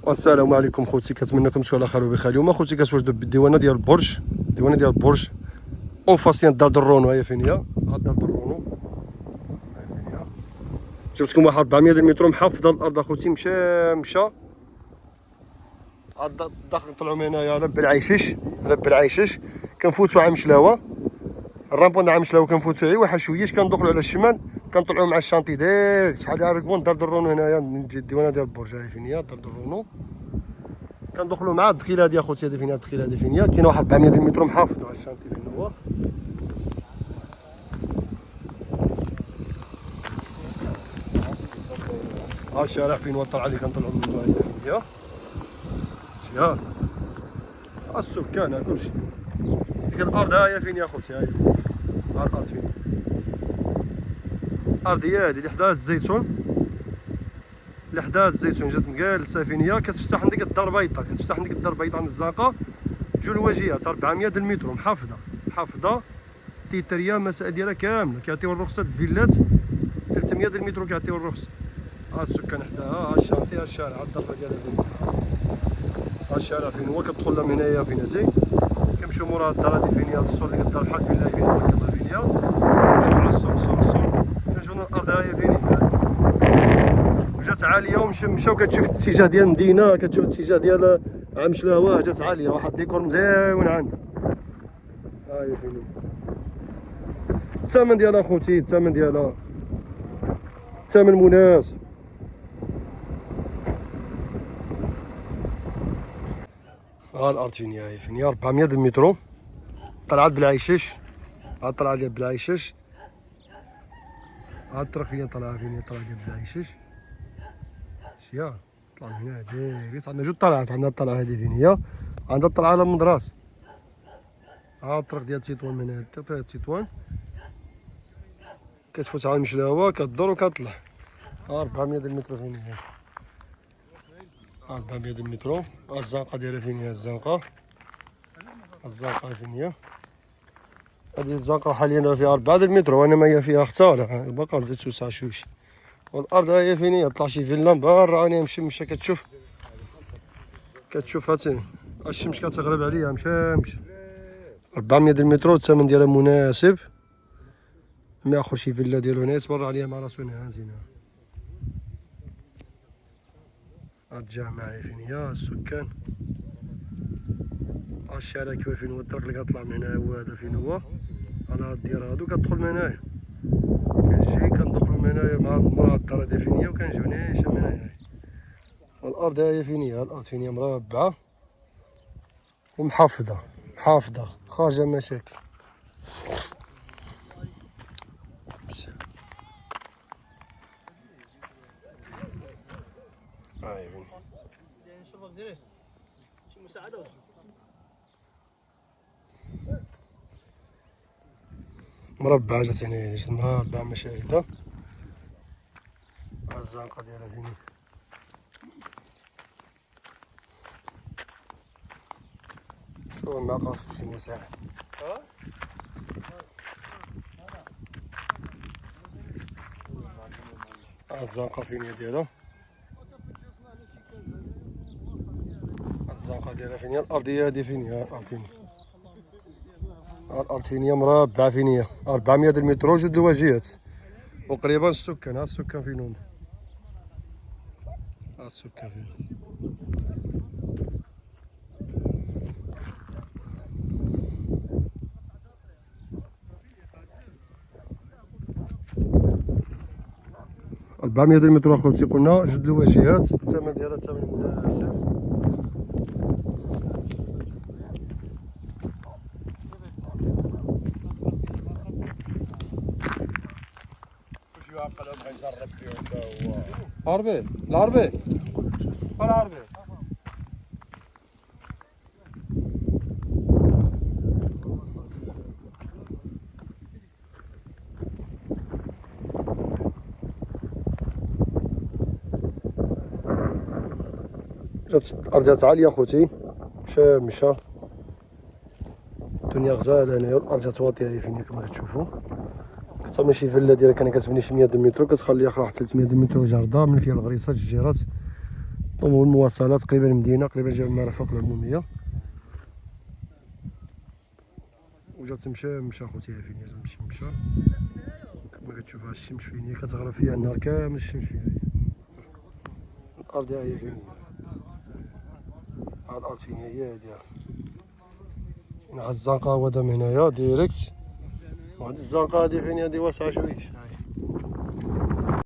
والسلام عليكم خوتي، كنتمنىكم تكونوا على خير وبخير. اليوم خوتي كتواجدوا بالديوانه ديال البرج اون فاس ديال دار درونو. هي فين هي دار درونو؟ جبتكم واحد 400 متر محافظه الارض اخوتي. مشى هاد الداخل نطلعوا من هنايا على بالعيشش كنفوتوا على مشلاوه. الرامبون على مشلاوه كنفوتوا غير واحد شويه، كندخلوا على الشمال كنطلعوا مع الشانطي ديريكت شحال يعرفون دار درونو. هنايا الديوانه ديال البرج. هاي فين هي دار درونو. كندخلوا مع الدخيله هادي اخوتي. هادي فين هي الدخيله؟ هادي فين هي؟ كاين واحد 400 متر محافظه على الشانطي فين هو. ها الشارع فين هو طلع لي كنطلعوا من هنايا. مزيان السكان ها كلشي. ديك الارض ها هي فين يا خوتي؟ ها هي الارض فين؟ الارض هي هادي اللي حدا الزيتون، جات مجالسه فين هي. كتفتح عندك الدار البيضاء، عند الزنقه جوج الواجهات 400 متر محافظه تيتريا. مسائل ديالها كامله كيعطيو الرخصه فيلات 300 متر كيعطيو الرخصه. ها السكان حداها، ها الشانطي، ها الشارع، ها الدربه ديالها فين هي. ها الشارع فين هو. كتدخل من هنايا فين هاتي، كنمشيو مورا الدار هادي فين هي. السور ديال الدار بحال فين فين تركبها فين هي. كنمشيو على السور كنجيو الارض ها هي فين هي. وجات عاليه ومشاو كتشوف الاتجاه ديال المدينه، كتشوف الاتجاه ديال عام شلاوه. جات عاليه واحد الديكور مزيون عندها. ها هي فين هي. الثمن ديالها خوتي، الثمن مناسب. ها الارض فين هي 400 متر. طلعت بالعيشش، ها طلعت ديال بالعيشش. ها الطريق فين طلعها فين هي. طلعت ديال بالعيشش شيا. طلع من هنا ديريكت. عندنا جوج طلعات. عندنا الطلعه هادي فين هي، عندها الطلعه على المدراس. ها الطريق ديال تطوان من هنا، طريق تطوان كتفوت على المشلاوه كدور وكتطلع. ها 400 متر فين هي. 400 متر. ها الزنقه ديالها فين هي. الزنقه فين هي. هذه الزنقه حاليا فيها 4 متر، وانما هي فيها اختار باقا زيد توسع شويش. والارض هي فين هي. طلع شي فيلا برا راني مشى كتشوف هاتي الشمس كتغرب عليها. مشى 400 متر والثمن ديالها مناسب. ما اخر شي فيلا ديالو هنا يتبرع عليها مع راسو هنا زينه. الجامعة فين هي. السكان. الشارع كيف فين هو. الطريق اللي كطلع من هنا هو هذا فين هو. على هاد الديار هادو كتدخل من هنايا. كندخلو من هنايا مع الدار هادي فين هي، وكنجيو نيشان من هنايا. والارض هاهي فين هي. الارض فين هي مربعة ومحافظة خارجة مشاكل. هاي فين نشوفك ديريه شي مساعدة. مربعة جات هنايا، جات مربعة مشاهدة. الزنقة ديالها فين هي. شوف ما قاصش شي مساعد. الزنقة فين هي ديالها. الزنقة ديالها فين هي. الأرضية هادي فين هي. الأرض فين هي مربعة فين هي. 400 متر وجوج الواجهات وقريبا السكان. ها السكان فين هما. ها السكان فين. أربعمية متر اخوتي قلنا جوج الواجهات. الثمن ديالها ثمن مناسب. العربي جات الارض عاليه اخوتي. مشى الدنيا غزاله هنايا. الارض جات واطيه فين كما كتشوفوا. كتعمل شي فيلا ديالها كان كتبني شي 100 متر، كتخليها واحد 300 متر جرده من فيها الغريسات الجيرات. والمواصلات قريبه المدينه، قريبه جبل المرافق العموميه. وجات تمشى خوتي فين هي تمشى كما كتشوف. ها الشمس فين هي كتغرب فيها النهار كامل. الشمس فين هي، الارض هي فين هي، ها الارض فين هي هادي. كاين غا الزنقه هو دا من هنايا ديريكت. وهاد الزنقه هادي فين هي، هادي واسعه شويه.